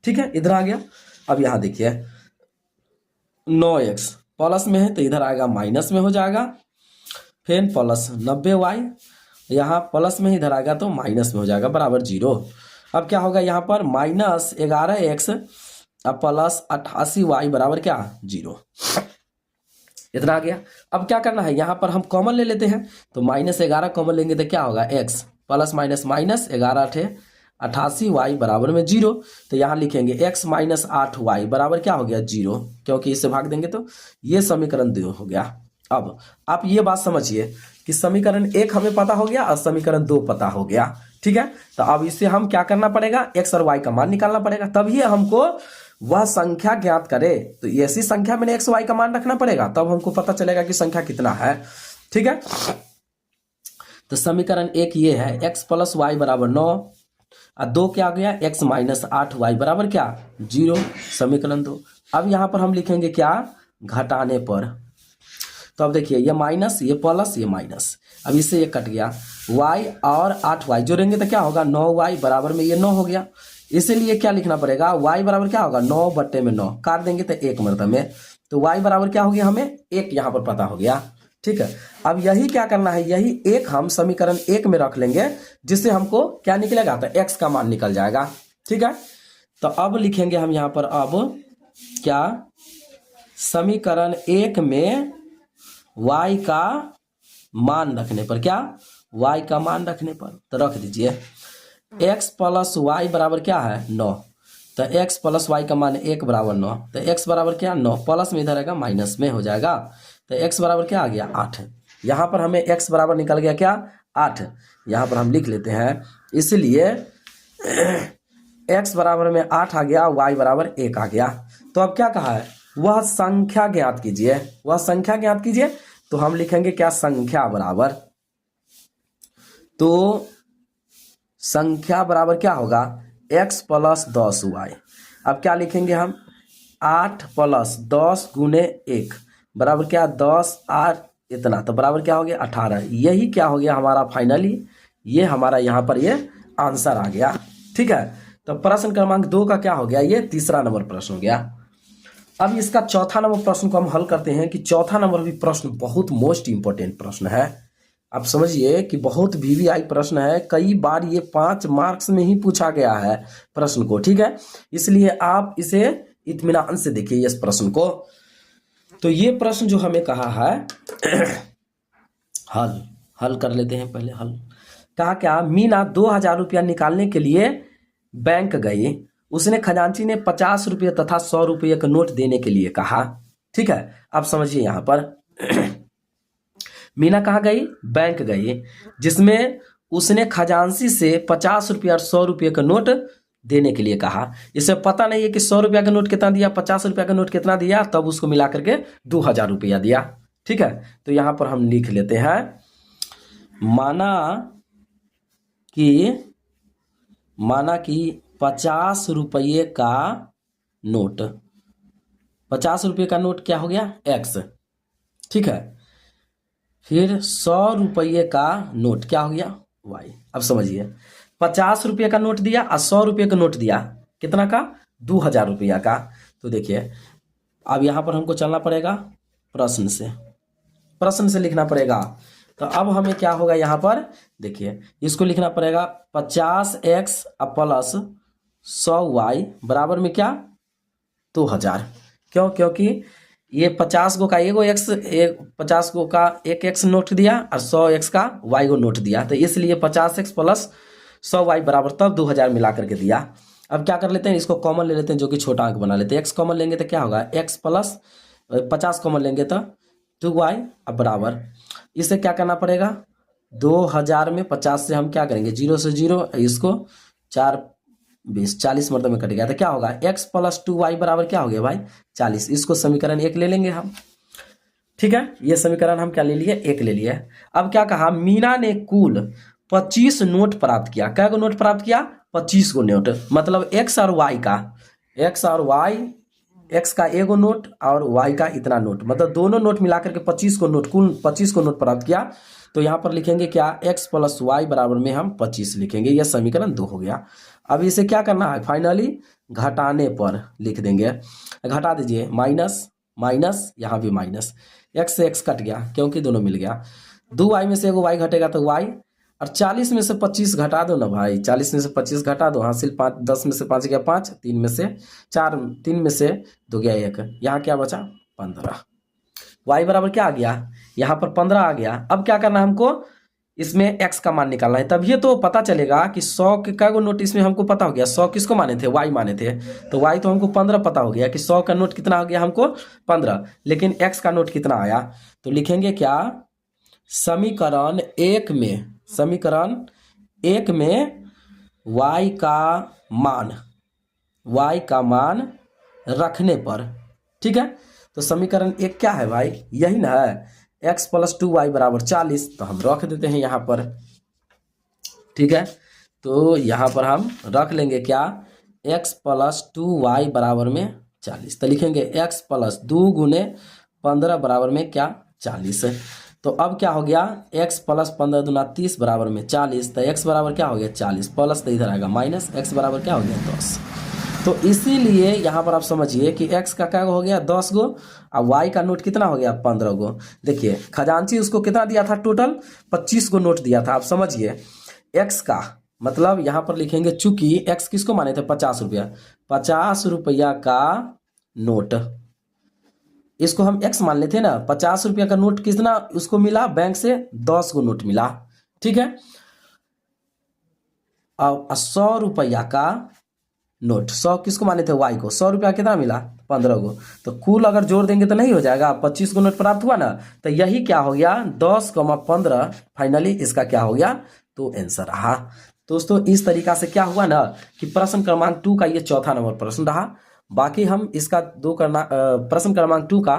ठीक है, इधर आ गया। अब यहाँ देखिए 9x प्लस में है तो इधर आएगा माइनस में हो जाएगा, फिर प्लस 90y, यहाँ प्लस में इधर आएगा तो माइनस में हो जाएगा बराबर 0। अब क्या होगा यहाँ पर माइनस 11x अब प्लस 88y बराबर क्या 0। इतना आ गया। अब क्या करना है, यहाँ पर हम कॉमन ले लेते हैं, तो -11 कॉमन लेंगे तो क्या होगा x plus minus minus 11 88y बराबर में 0। तो यहाँ लिखेंगे x माइनस 8y बराबर क्या हो गया 0, क्योंकि इससे भाग देंगे तो ये समीकरण 2 हो गया। अब आप ये बात समझिए कि समीकरण 1 हमें पता हो गया और समीकरण 2 पता हो गया, ठीक है। तो अब इससे हम क्या करना पड़ेगा, x और y का मान निकालना पड़ेगा, तभी हमको वह संख्या ज्ञात करे। तो ऐसी संख्या में x y का मान रखना पड़ेगा, तब हमको पता चलेगा कि संख्या कितना है, ठीक है। तो समीकरण 1 ये है, x प्लस वाई बराबर 9 और 2 क्या आ गया, x माइनस 8y बराबर क्या 0, समीकरण 2। अब यहाँ पर हम लिखेंगे क्या, घटाने पर। तो अब देखिए ये माइनस ये प्लस ये माइनस, अब इससे ये कट गया, y और 8y जोड़ेंगे तो क्या होगा 9y बराबर में ये 9 हो गया। इसीलिए क्या लिखना पड़ेगा, y बराबर क्या होगा 9 बट्टे में 9, काट देंगे तो 1 मतलब में, तो y बराबर क्या हो गया हमें 1 यहाँ पर पता हो गया, ठीक है। अब यही क्या करना है, यही 1 हम समीकरण 1 में रख लेंगे, जिससे हमको क्या निकलेगा, तो x का मान निकल जाएगा, ठीक है। तो अब लिखेंगे हम यहाँ पर, अब क्या, समीकरण 1 में y का मान रखने पर, क्या y का मान रखने पर, तो रख दीजिए x प्लस वाई बराबर क्या है 9, तो x प्लस वाई का मान 1 बराबर 9, तो x बराबर क्या 9, प्लस में इधर आएगा माइनस में हो जाएगा, तो x बराबर क्या आ गया 8। यहाँ पर हमें x बराबर निकल गया क्या 8, यहाँ पर हम लिख लेते हैं। इसलिए x बराबर में 8 आ गया, y बराबर 1 आ गया। तो अब क्या कहा है, वह संख्या ज्ञात कीजिए, वह संख्या ज्ञात कीजिए। तो हम लिखेंगे क्या, संख्या बराबर, तो संख्या बराबर क्या होगा x प्लस 10y। अब क्या लिखेंगे हम, 8 प्लस 10 गुने 1 बराबर क्या 10 8 इतना, तो बराबर क्या हो गया 18। यही क्या हो गया हमारा फाइनली, ये हमारा यहाँ पर ये आंसर आ गया, ठीक है। तो प्रश्न क्रमांक 2 का क्या हो गया, ये तीसरा नंबर प्रश्न हो गया। अब इसका चौथा नंबर प्रश्न को हम हल करते हैं, कि चौथा नंबर भी प्रश्न बहुत मोस्ट इंपोर्टेंट प्रश्न है। आप समझिए कि बहुत वीवीआई प्रश्न है, कई बार ये 5 मार्क्स में ही पूछा गया है प्रश्न को, ठीक है। इसलिए आप इसे इत्मीनान से देखिए इस प्रश्न को। तो ये प्रश्न जो हमें कहा है हल कर लेते हैं पहले। हल कहा क्या, मीना 2000 रुपया निकालने के लिए बैंक गई, उसने खजांची ने 50 रुपये तथा 100 रुपये का नोट देने के लिए कहा, ठीक है। आप समझिए यहाँ पर मीना कहाँ गई, बैंक गई, जिसमें उसने खजांची से 50 रुपया और 100 रुपये का नोट देने के लिए कहा। इसे पता नहीं है कि 100 रुपया का नोट कितना दिया, 50 रुपया का नोट कितना दिया, तब उसको मिला करके 2000 रुपया दिया, ठीक है। तो यहाँ पर हम लिख लेते हैं, माना कि 50 रुपये का नोट, 50 रुपये का नोट क्या हो गया x, ठीक है। फिर 100 रुपये का नोट क्या हो गया y। अब समझिए 50 रुपये का नोट दिया और 100 रुपये का नोट दिया, कितना का 2000 रुपया का। तो देखिए अब यहाँ पर हमको चलना पड़ेगा प्रश्न से लिखना पड़ेगा। तो अब हमें क्या होगा, यहाँ पर देखिए इसको लिखना पड़ेगा 50x प्लस 100y बराबर में क्या 2000। क्यों, क्योंकि ये 50 को का एगो x, 50 को का एक x नोट दिया और 100x का y को नोट दिया, तो इसलिए 50x प्लस 100y बराबर तब 2000 मिला करके दिया। अब क्या कर लेते हैं, इसको कॉमन ले लेते हैं, जो कि छोटा अंक बना लेते हैं। x कॉमन लेंगे तो क्या होगा x प्लस 50 कॉमन लेंगे तो 2y, अब बराबर इसे क्या करना पड़ेगा 2000 में 50 से हम क्या करेंगे 0 से 0, इसको 4 20, 40 मतलब में कट गया तो क्या होगा, x प्लस 2y बराबर क्या हो गया भाई 40। इसको समीकरण 1 ले लेंगे हम। ठीक है, ये समीकरण हम क्या ले लिए, 1 ले लिए। अब क्या कहा, मीना ने कुल 25 नोट प्राप्त किया। क्या नोट प्राप्त किया, 25 को नोट, मतलब x और y का, x और y, x का एगो नोट और y का इतना नोट, मतलब दोनों नोट मिलाकर के 25 को नोट, कुल 25 को नोट प्राप्त किया। तो यहाँ पर लिखेंगे क्या, x प्लस वाई बराबर में हम 25 लिखेंगे। यह समीकरण 2 हो गया। अब इसे क्या करना है, फाइनली घटाने पर लिख देंगे। घटा दीजिए, माइनस माइनस, यहाँ भी माइनस, x से x कट गया क्योंकि दोनों मिल गया। 2y में से एगो y घटेगा तो y, और 40 में से 25 घटा दो ना भाई, 40 में से 25 घटा दो, हासिल 5, 10 में से 5 गया 5, 3 में से 4, 3 में से 2 गया 1, यहाँ क्या बचा 15। y बराबर क्या आ गया, यहाँ पर 15 आ गया। अब क्या करना है हमको, इसमें x का मान निकालना है, तभी तो पता चलेगा कि 100 के क्या को नोट इसमें हमको पता हो गया। 100 किसको माने थे, y माने थे, तो y तो हमको 15 पता हो गया कि 100 का नोट कितना हो गया हमको 15, लेकिन x का नोट कितना आया। तो लिखेंगे क्या, समीकरण 1 में, समीकरण 1 में y का मान रखने पर। ठीक है, तो समीकरण 1 क्या है भाई, यही ना है, x प्लस 2y बराबर 40, तो हम रख देते हैं यहाँ पर। ठीक है, तो यहाँ पर हम रख लेंगे क्या, x प्लस 2y बराबर में 40, तो लिखेंगे x प्लस 2 गुने 15 बराबर में क्या 40। तो अब क्या हो गया, x प्लस 15 दूना 30 बराबर में 40, तो x बराबर क्या हो गया 40, प्लस तो इधर आएगा माइनस, x बराबर क्या हो गया 10। तो इसीलिए यहाँ पर आप समझिए कि x का क्या हो गया 10 गो, और y का नोट कितना हो गया 15 गो। देखिए खजांची उसको कितना दिया था, टोटल 25 गो नोट दिया था। आप समझिए x का मतलब यहाँ पर लिखेंगे, चूंकि x किसको माने थे 50 रुपया, 50 रुपया का नोट, इसको हम x मान लेते हैं ना। 50 रुपया का नोट कितना उसको मिला, बैंक से 10 गो नोट मिला। ठीक है, और 100 रुपया का नोट, 100 किसको माने थे y को, 100 रुपया कितना मिला 15 गो, तो कुल अगर जोड़ देंगे तो नहीं हो जाएगा, 25 गो नोट प्राप्त हुआ ना। तो यही क्या हो गया 10,15, फाइनली इसका क्या हो गया, तो आंसर रहा। दोस्तों इस तरीका से क्या हुआ ना कि प्रश्न क्रमांक 2 का ये चौथा नंबर प्रश्न रहा। बाकी हम इसका प्रश्न क्रमांक 2 का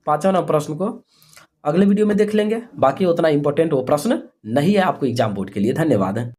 5वां नंबर प्रश्न को अगले वीडियो में देख लेंगे। बाकी उतना इंपॉर्टेंट वो प्रश्न नहीं है आपको एग्जाम बोर्ड के लिए। धन्यवाद।